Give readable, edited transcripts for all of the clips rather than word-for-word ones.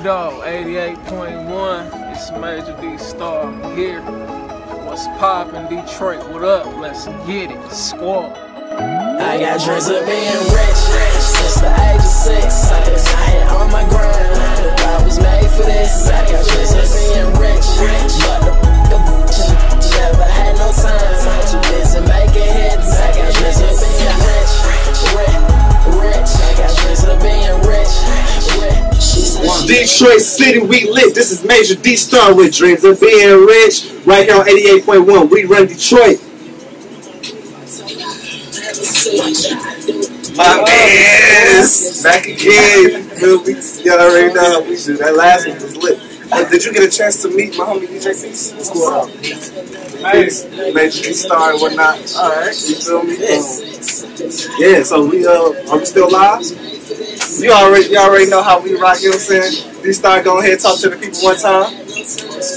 Dog, 88.1, it's Major D Star here. What's poppin', Detroit? What up? Let's get it, squad. I got dreams of being rich since the age of 6. I hit on my grind, I was made for this. I got dreams of being rich, but the never had no time. Too busy making hits. I got dreams of being rich. I got dreams of being rich. Detroit City, we lit. This is Major D Star with Dreams of Being Rich. Right here on 88.1, we run Detroit. My man's back again. Y'all already know how we do. That last one was lit. Did you get a chance to meet my homie DJ Peace? What's going on? Peace. Major D Star and whatnot. Alright, you feel me? Yeah, so we are we still live? You already know how we rock, you know what I'm saying? D Star, go ahead and talk to the people one time.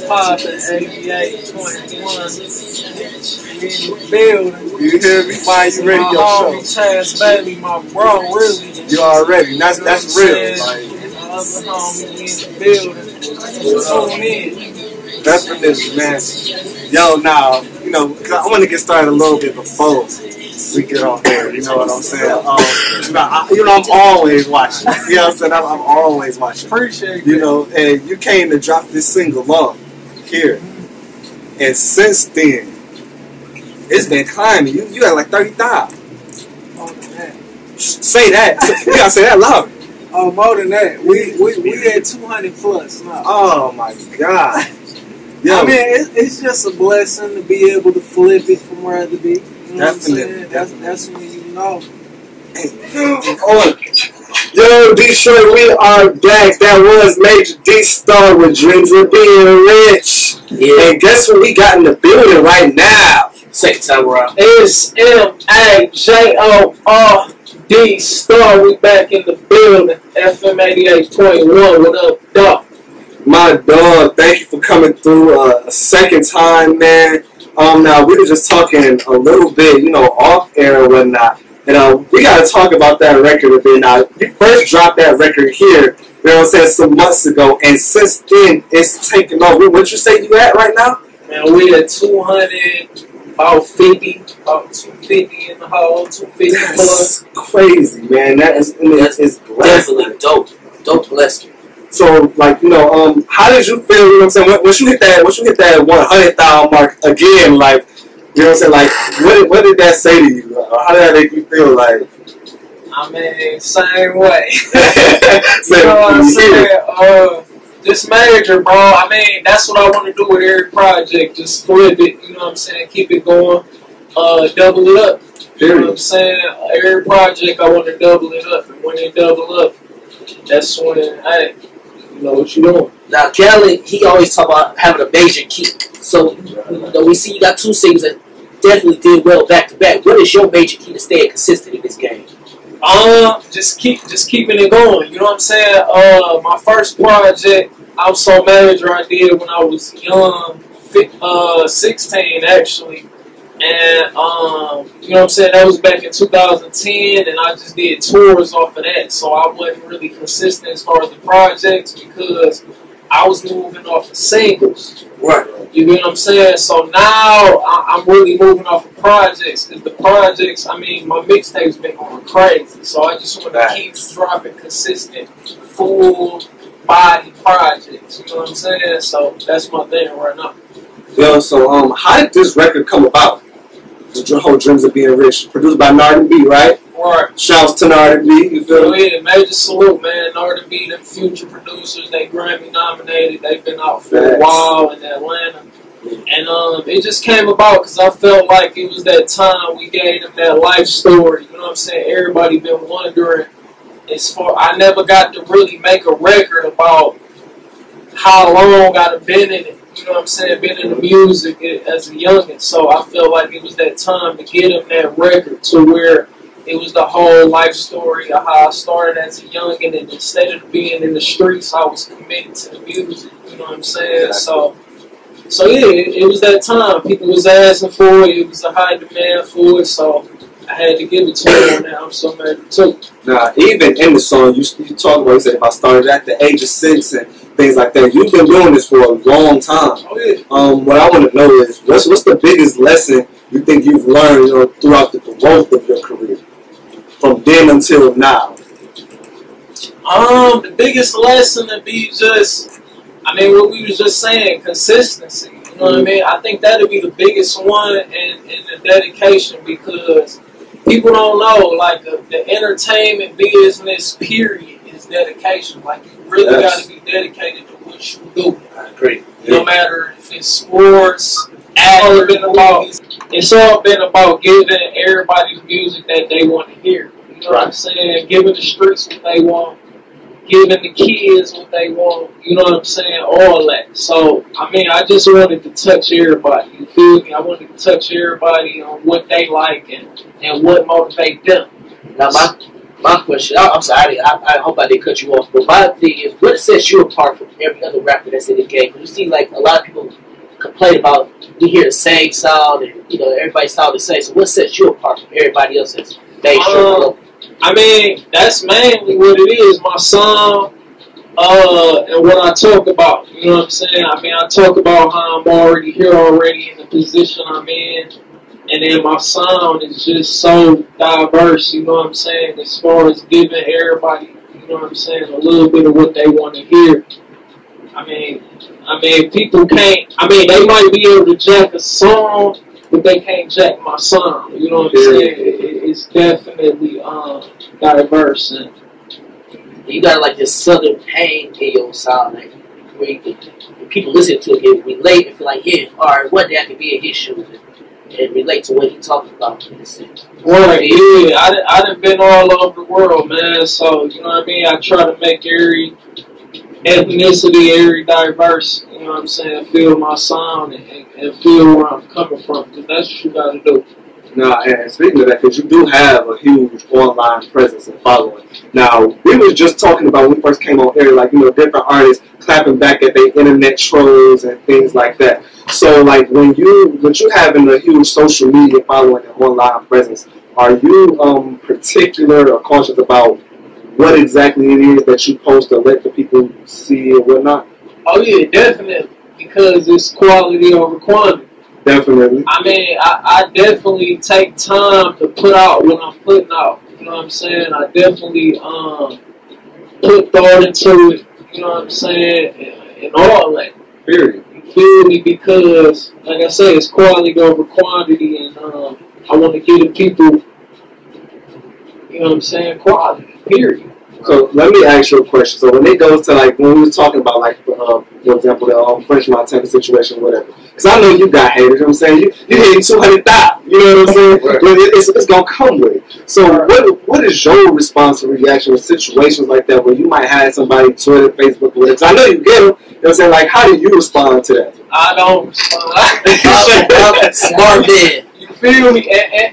Poppin', 88.1. Building. You hear me? Fine, you ready? My homie Chance, baby, my bro, really. You already. That's real. Like, my other homie in the building. Tune in. Definitely, man. Yo, now, you know, I want to get started a little bit before we get on here. You know what I'm saying? I'm always watching. You know what I'm saying? I'm always watching. Appreciate it. You know, and you came to drop this single off here. And since then, it's been climbing. You got like 30,000. More than that. Say that. You gotta say that loud. Oh, more than that. We at 200 plus now. Oh my God. Yo. I mean, it's just a blessing to be able to flip it from where to be. You know Definitely. That's when you know. Yo, Detroit, we are back. That was Major D Star with Dreams of Being Rich. Yeah. And guess what we got in the building right now? Second time around. It's MAJORD Star. We back in the building. FM 88.1. What up, dog? My dog, thank you for coming through a second time, man. Now we were just talking a little bit, you know, off air and whatnot. And we got to talk about that record a bit. Now, you first dropped that record here, you know what I'm saying, some months ago. And since then, it's taken over. What you say you at right now? Man, we at 200, about 50, about 250 in the hole, 250 plus. That's crazy, man. That's definitely dope. Dope blessing. So, like, you know, how did you feel, you know what I'm saying, once you hit that 100,000 mark again, like, you know what I'm saying, like, what did that say to you? How did that make you feel, like? I mean, same way. You know what I'm saying? Just major, bro. I mean, that's what I want to do with every project. Just flip it, you know what I'm saying, keep it going, double it up. You know what I'm saying? Every project, I want to double it up. And when it double up, that's when, hey, you know what you're doing. Now, Kelly, he always talk about having a major key. So, you know, we see you got two singles that definitely did well back to back. What is your major key to staying consistent in this game? Just keeping it going. You know what I'm saying? My first project, I was so major, I did when I was young, 16 actually. And, you know what I'm saying, that was back in 2010, and I just did tours off of that. So I wasn't really consistent as far as the projects because I was moving off of singles. Right. You know what I'm saying? So now I'm really moving off of projects because the projects, I mean, my mixtape's been going crazy. So I just want to keep dropping consistent, full body projects. You know what I'm saying? So that's my thing right now. Yo, so how did this record come about? The whole Dreams of Being Rich, produced by Nard B, right? Right. Shouts to Nard B, you feel me? Yeah, major salute, man. Nard B, them future producers, they Grammy nominated. They've been out for a while in Atlanta. And it just came about because I felt like it was that time we gave them that life story. You know what I'm saying? Everybody been wondering. I never got to really make a record about how long I've been in it. You know what I'm saying? Been in the music as a youngin'. So I felt like it was that time to get him that record to where it was the whole life story of how I started as a youngin'. And instead of being in the streets, I was committed to the music. You know what I'm saying? So yeah, it was that time. People was asking for it. It was a high demand for it. So I I had to give it to him, and I'm so mad too. Now, even in the song, you talk about, you said, if I started at the age of 6 and things like that. You've been doing this for a long time. Oh, yeah. What I want to know is, what's the biggest lesson you think you've learned, you know, throughout the growth of your career, from then until now? The biggest lesson to be just, I mean, what we was just saying, consistency. You know what I mean? I think that'll be the biggest one, and the dedication, because people don't know, like, the entertainment business, period, is dedication. Like, you really got to be dedicated to what you do. I agree. No matter if it's sports, it's all been about giving everybody the music that they want to hear. You know what I'm saying? Giving the streets what they want, giving the kids what they want. You know what I'm saying? All that. So, I mean, I just wanted to touch everybody. You feel me? I wanted to touch everybody on what they like and what motivates them. Now, my question, I'm sorry, I hope I didn't cut you off, but my thing is, what sets you apart from every other rapper that's in the game? Because you see, like, a lot of people complain about, you hear the same sound, and, you know, everybody sound the same. So what sets you apart from everybody else that's mainstream? I mean, that's mainly what it is, my sound, and what I talk about. You know what I'm saying? I mean, I talk about how I'm already here already in the position I'm in. And then my sound is just so diverse, you know what I'm saying, as far as giving everybody, you know what I'm saying, a little bit of what they want to hear. I mean, people can't, I mean, they might be able to jack a song, but they can't jack my sound, you know what I'm saying? It's definitely diverse. And you got, like, this southern pain in your sound, like, where people listen to it, they relate and feel like, yeah, all right, one day I could be in his shoes. And relate to what he talking about in a sense. Right, yeah. I done been all over the world, man. So, you know what I mean? I try to make every ethnicity, every diverse, you know what I'm saying, feel my sound and feel where I'm coming from. Because that's what you got to do. Now, and speaking of that, because you do have a huge online presence and following. Now, we was just talking about when we first came on here, like, you know, different artists clapping back at their internet trolls and things like that. So, like, when you having a huge social media following and online presence, are you particular or cautious about what exactly it is that you post to let the people see or whatnot? Oh yeah, definitely, because it's quality over quantity. Definitely. I mean, I definitely take time to put out what I'm putting out. You know what I'm saying? I definitely put thought into it. You know what I'm saying? And all that. Period. You feel me? Because, like I said, it's quality over quantity, and I want to give the people, you know what I'm saying, quality. Period. So let me ask you a question. So when it goes to, like, when we were talking about, like, for example, the French Montana situation, whatever. Because I know you got haters. You know what I'm saying? You hitting 200,000. You know what I'm saying? Right. It's gonna come with it. So what is your response and reaction in situations like that where you might have somebody Twitter, Facebook, whatever? Because I know you get them. You know what I'm saying? Like, how do you respond to that? I don't respond. Smart man. You feel me?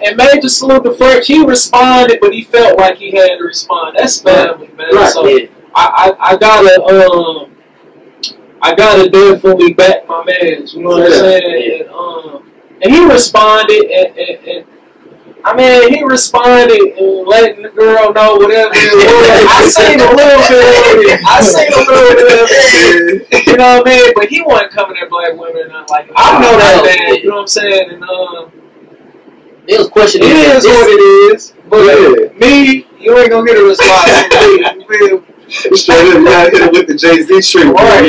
And Major salute the French. He responded, but he felt like he had to respond. That's family, man. Right. So I gotta definitely back my man. You know what I'm saying? And he responded, and I mean, he responded and letting the girl know whatever it was. I seen a little bit of it. You know what I mean? But he wasn't coming at black women and like, I know that man. You know what I'm saying? And it was questioning. It is what it is. But me, you ain't gonna get a response from me. Straight up, you gotta hit it with the Jay-Z stream. Right,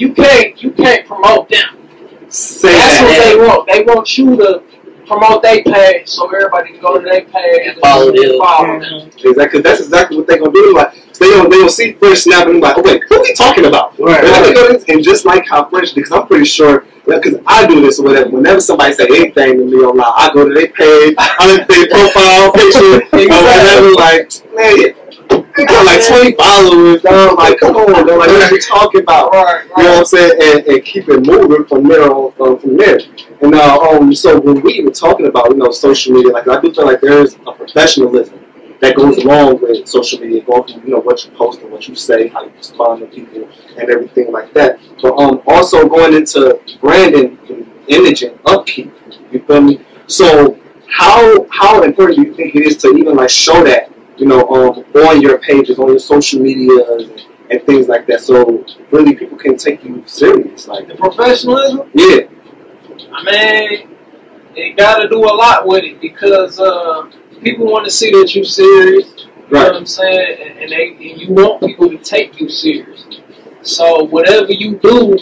you can't promote them. That's what they want. They want you to promote their page so everybody can go to their page and follow them. Exactly, that's exactly what they're gonna do. Like, they don't see Fresh snapping and like, okay, who are we talking about? Right. And just like how Fresh, because I'm pretty sure, because I do this or whatever, whenever somebody say anything to me online, I go to their page, I look at their profile picture, or whatever, like, man, they got like 20 followers, dog. Like, come on, dog. Like, what are you talking about? Right. You know what I'm saying? And keep it moving from there from there. And so when we were talking about, you know, social media, like, I do feel like there is a professionalism that goes along with social media, going from, you know, what you post and what you say, how you respond to people, and everything like that. But also going into branding, image, and upkeep. You feel me? So how important do you think it is to even like show that, you know, on your pages, on your social medias and things like that, so really people can take you serious, like the professionalism? Yeah. I mean, it got to do a lot with it because people want to see that you're serious. You know what I'm saying? And you want people to take you serious. So whatever you do,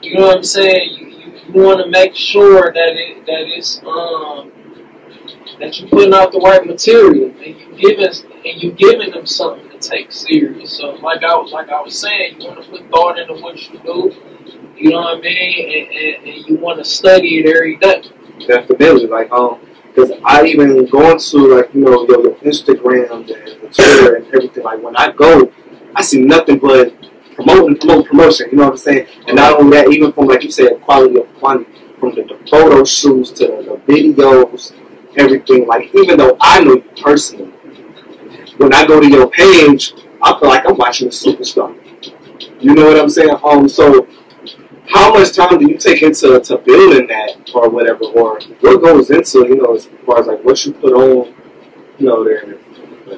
you know what I'm saying, you want to make sure that you're putting out the right material and you giving them something to take serious. So like I was saying, you want to put thought into what you do. You know what I mean? And you want to study it every day. Definitely, like because I even going to like, you know, your Instagram and the Twitter and everything. Like when I go, I see nothing but promotion. You know what I'm saying? And not only that, even from like you said, quality of quantity, from the photo shoots to the videos, everything. Like even though I know you personally, when I go to your page, I feel like I'm watching a superstar. You know what I'm saying? So how much time do you take into building that or whatever, or what goes into, you know, as far as like what you put on, you know, there?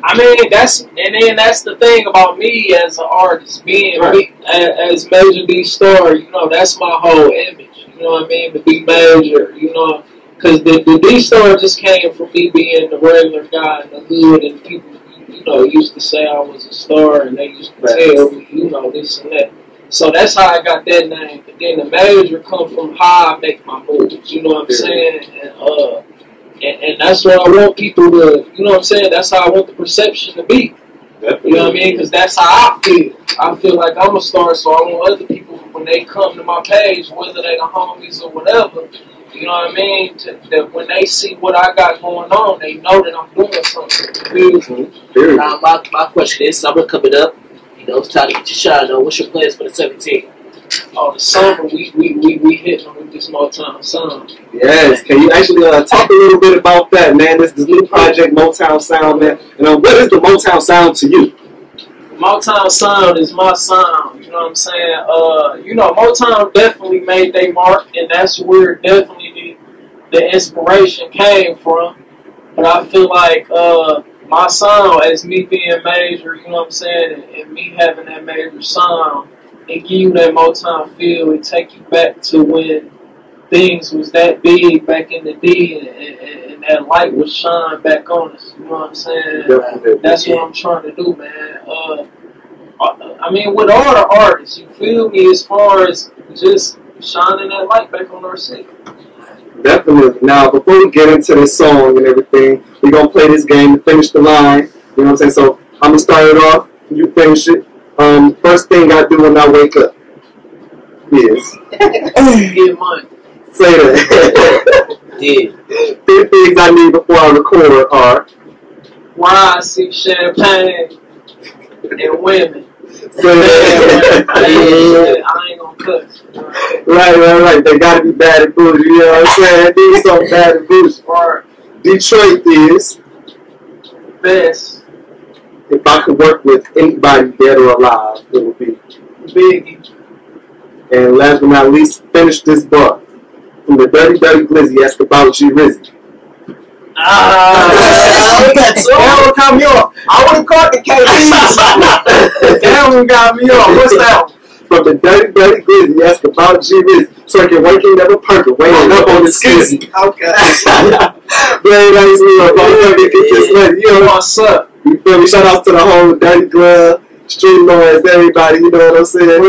I mean, that's the thing about me as an artist, being me, as Major D Star. You know, that's my whole image. You know what I mean? To be major, you know, because the D Star just came from me being the regular guy in the hood, and people, you know, used to say I was a star, and they used to tell me, you know, this and that. So that's how I got that name. But then the major come from how I make my moves. You know what I'm saying? And that's what I want people to, you know what I'm saying? That's how I want the perception to be. Definitely. You know what I mean? Because that's how I feel. I feel like I'm a star, so I want other people, when they come to my page, whether they the homies or whatever, you know what I mean? That when they see what I got going on, they know that I'm doing something. Now, my question is, summer coming up. You know, it's time to get your shine on. What's your plans for the 17th? Oh, the summer, we hitting them with this Motown Sound. Yes, can you actually talk a little bit about that, man? This new project, Motown Sound, man. And what is the Motown Sound to you? Motown Sound is my sound. You know what I'm saying? You know, Motown definitely made their mark, and that's where definitely the inspiration came from. But I feel like my sound, as me being major, you know what I'm saying, and me having that major sound, it give you that Motown feel. It take you back to when things was that big back in the day, and that light was shine back on us. You know what I'm saying? That's what I'm trying to do, man. I mean, with all the artists, you feel me, as far as just shining that light back on our city. Definitely. Now, before we get into this song and everything, we're going to play this game to finish the line. You know what I'm saying? So, I'm going to start it off. You finish it. First thing I do when I wake up is... Get money. Say that. Yeah. 3 things I need before I record are... Wine, see champagne, and women. Say that. I ain't gonna cuss. Right. They gotta be bad and bougie, you know what I'm saying? They need something bad and bougie. Right. Detroit is... Best. If I could work with anybody dead or alive, it would be Biggie. And last but not least, finish this bar. From the Dirty Glizzy, ask about G Rizzy. That one got me off. I would have caught the KBs. That one got me off. What's that one? From the Dirty Glizzy, ask about G Rizzy. So I can work in never perfect, weighing up on the skizzy. Okay. Very nice, you know What's up? You feel me? Shout out to the whole Dirty Glove, Street Noise, everybody, you know what I'm saying?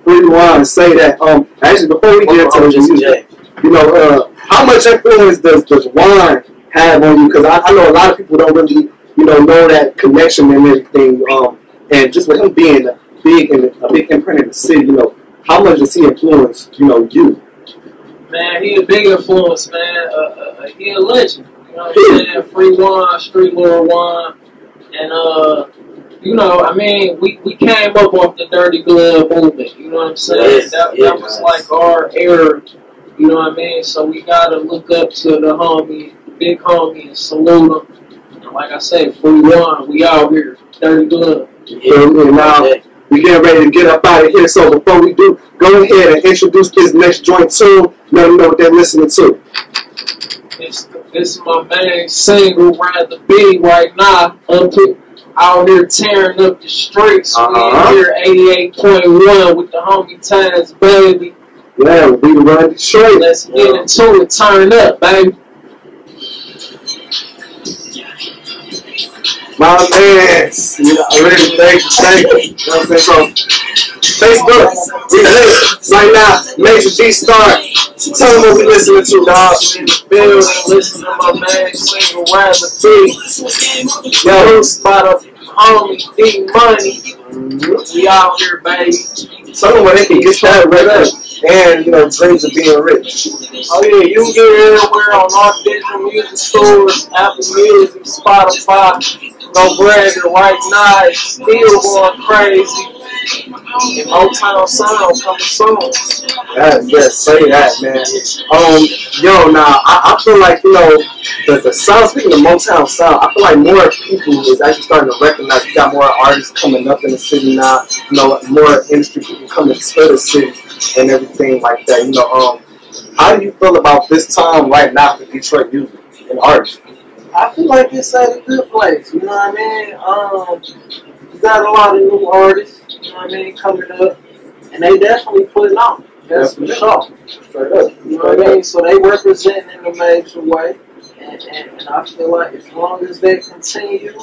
Rewind, say that. Actually, before we get into the music, you know, how much influence does wine have on you? Because I know a lot of people don't really, you know that connection and everything. And just with him being a big imprint in the city, you know, how much does he influence, you? Man, he a big influence, man. He a legend. You know what I'm saying? Free wine, street lord wine. And, you know, I mean, we came up off the Dirty Glove movement. You know what I'm saying? Yes, that was like our era. You know what I mean? So we got to look up to the homie, the big homie, and salute him. And like I said, free wine, we out here. Dirty Glove. And now we getting ready to get up out of here. So before we do, go ahead and introduce this next joint tune. Let them know what they're listening to. this is my main single, Rather Be, right now. Out here tearing up the streets. We in here 88.1 with the homie Times, baby. Yeah, we run Detroit. Let's get into it. Turn up, baby. My mans, you know, already thank you. You know what I'm saying? So, Facebook, we lit right now. Major G Star. Tell them what we listening to, dog. In the building, listen to my man single Rather Be. Yo, spot up homie D Money. We out here, baby. Tell them where they can get that right up. And, you know, dreams of being rich. Oh yeah, you can get it everywhere on all digital music stores, Apple Music, Spotify. Go grab it right now. It's still going crazy. And Motown Sound coming soon. Yes, say that, man. Yo, now I feel like, you know, the sound. Speaking of Motown Sound, I feel like more people is actually starting to recognize. You got more artists coming up in the city now. You know, more industry people coming to the city and everything like that. You know, how do you feel about this time right now for Detroit music and artists? I feel like it's at a good place, you know what I mean? You got a lot of new artists, you know what I mean, coming up, and they definitely putting on. That's for sure. Straight up. You know what I mean? So they representing in a major way, and I feel like as long as they continue,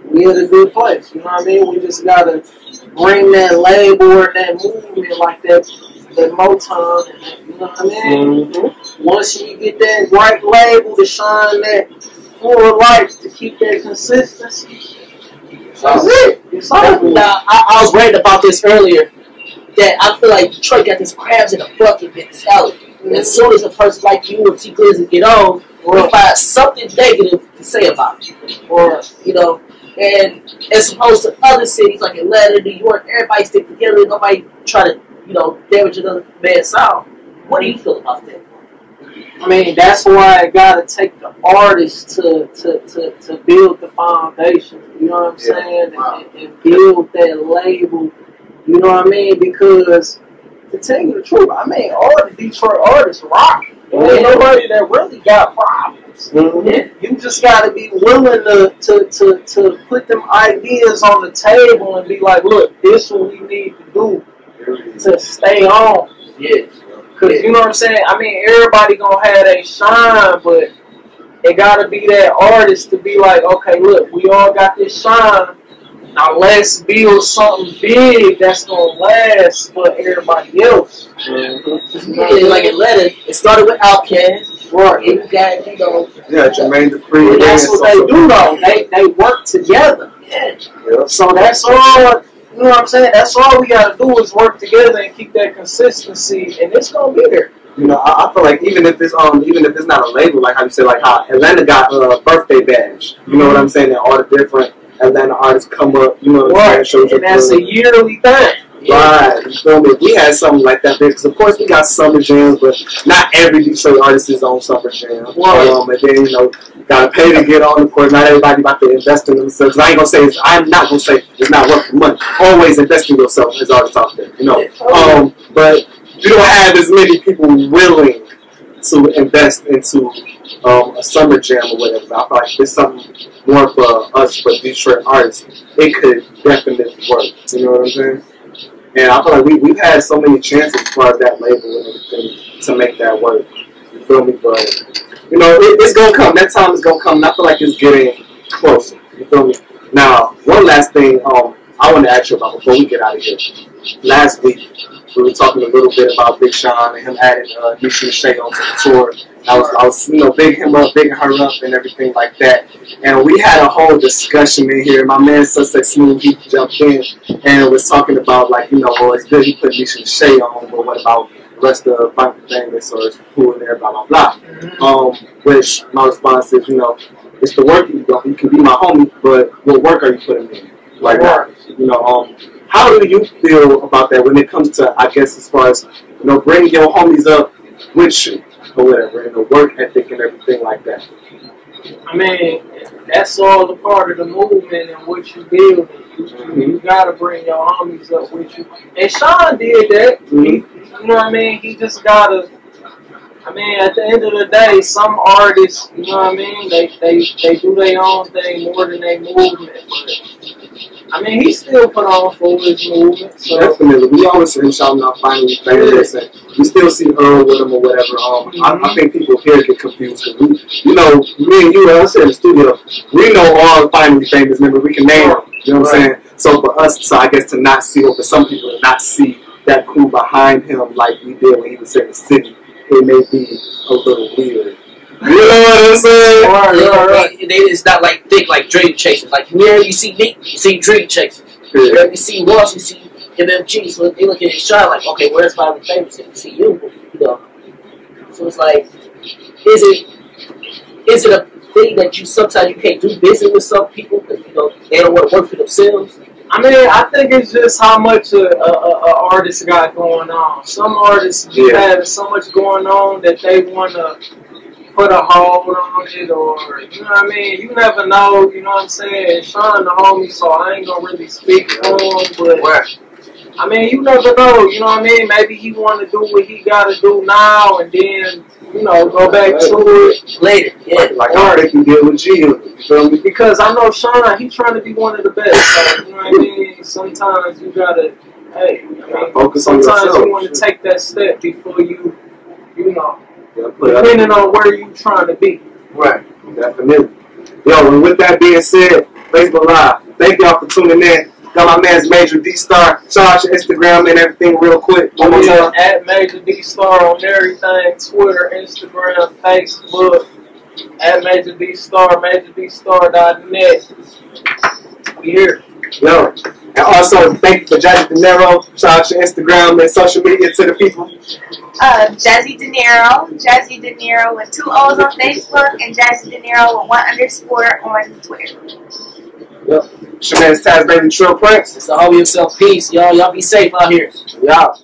we at a good place, you know what I mean? We just gotta bring that label or that movement like that Motown, you know what I mean? Mm-hmm. Once you get that right label to shine that full light to keep that consistency, that's it. It's over. Now, I was writing about this earlier, that I feel like Detroit got this crabs in a bucket mentality. Mm-hmm. As soon as a person like you or T Glizzy get on, we'll find something negative to say about you. Or, you know, and as opposed to other cities like Atlanta, New York, everybody stick together, nobody try to, you know, damage another man's sound. What do you feel about that? I mean, that's why I gotta take the artist to build the foundation. You know what I'm saying? And build that label. You know what I mean? Because to tell you the truth, I mean, all the Detroit artists rock. There ain't nobody that really got problems. Mm-hmm. You just gotta be willing to put them ideas on the table and be like, look, this is what we need to do to stay on. Yeah. Because, you know what I'm saying? I mean, everybody gonna have their shine, but it gotta be that artist to be like, okay, look, we all got this shine. Now let's build something big that's gonna last for everybody else. Mm-hmm. Yeah, like Atlanta, it started with Outkast. Right. And you got, you know. Yeah, Jermaine Dupri. And that's what they do, though. They work together. Yeah. So that's all. You know what I'm saying? That's all we gotta do is work together and keep that consistency, and it's gonna be there. You know, I feel like even if it's not a label, like how you said, like how Atlanta got a birthday badge. You know what I'm saying? And all the different Atlanta artists come up. You know what I'm saying? And that's a yearly thing. Right, you feel me? We had something like that, because of course we got summer jams, but not every Detroit artist is on summer jam. And then, you know, gotta pay to get on. Of course, not everybody about to invest in themselves. I'm not gonna say it's not worth the money. Always invest in yourself as artists out there, you know. But you don't have as many people willing to invest into a summer jam or whatever. I feel like it's something more for us, for Detroit artists. It could definitely work. You know what I'm saying? And I feel like we've had so many chances as far as that label and everything to make that work. You feel me? But, you know, it's going to come. That time is going to come. And I feel like it's getting closer. You feel me? Now, one last thing I want to ask you about before we get out of here. Last week, we were talking a little bit about Big Sean and him adding Nisha Shea onto the tour. I was, you know, bigging him up, bigging her up, and everything like that. And we had a whole discussion in here. My man Sussex Smooth, he jumped in and was talking about, like, you know, well, it's good he put Nisha Shea on, but what about the rest of Funky Famous or it's cool in there, blah, blah, blah. Which my response is, you know, it's the work you do. You can be my homie, but what work are you putting in right now? You know, how do you feel about that when it comes to, I guess, as far as, you know, bringing your homies up with you or whatever, and the work ethic and everything like that? I mean, that's all the part of the movement and what you build. You gotta bring your homies up with you. And Sean did that. You know what I mean? He just gotta I mean, at the end of the day, some artists, you know what I mean, they do their own thing more than their movement. But I mean, he still put on for his movement. So. Definitely, we always see him shouting out finally famous, and we still see Earl with him or whatever. I think people here get confused because we, you know, me and you, us in the studio, we know all finally famous members. We can name them. You know what I'm saying? So for us, so I guess to not see, or for some people to not see that crew behind him like we did when he was in the city, it may be a little weird. You know what I'm saying? Right. It's not like thick like dream chasers. Like wherever you see Nick, you see dream chasers. Wherever you see Ross, you see MMG. So they look at each other like, okay, where's finally famous? And you see you know. So it's like, is it a thing that you sometimes you can't do business with some people because you know they don't want to work for themselves? I mean, I think it's just how much a artist got going on. Some artists have so much going on that they want to put a hold on it, or, you know what I mean? You never know, you know what I'm saying? Sean the homie, so I ain't going to really speak for him, but, I mean, you never know, you know what I mean? Maybe he want to do what he got to do now, and then, you know, go back to it later. Yeah. Like I think you did with G, you feel me? Because I know Sean, he trying to be one of the best. So, you know what I mean? Sometimes you gotta, hey, I mean, focus on sometimes yourself. you want to take that step before you know, Yeah, depending on where you trying to be. Right, definitely. Yo, and with that being said, Facebook Live, thank y'all for tuning in. Got my man's Major D Star. Shout out your Instagram and everything real quick. One more time. At Major D Star on everything: Twitter, Instagram, Facebook. At Major D Star, MajorDStar.net. We here. Yo, and also thank you for Jazzy De Niro. Shout out your Instagram and social media to the people. Jazzy De Niro with 2 O's on Facebook and Jazzy De Niro with 1_ on Twitter. Yep. It's your man's Taz Baby Trill Prince. It's the homie himself. Peace, y'all. Y'all be safe out here. Y'all.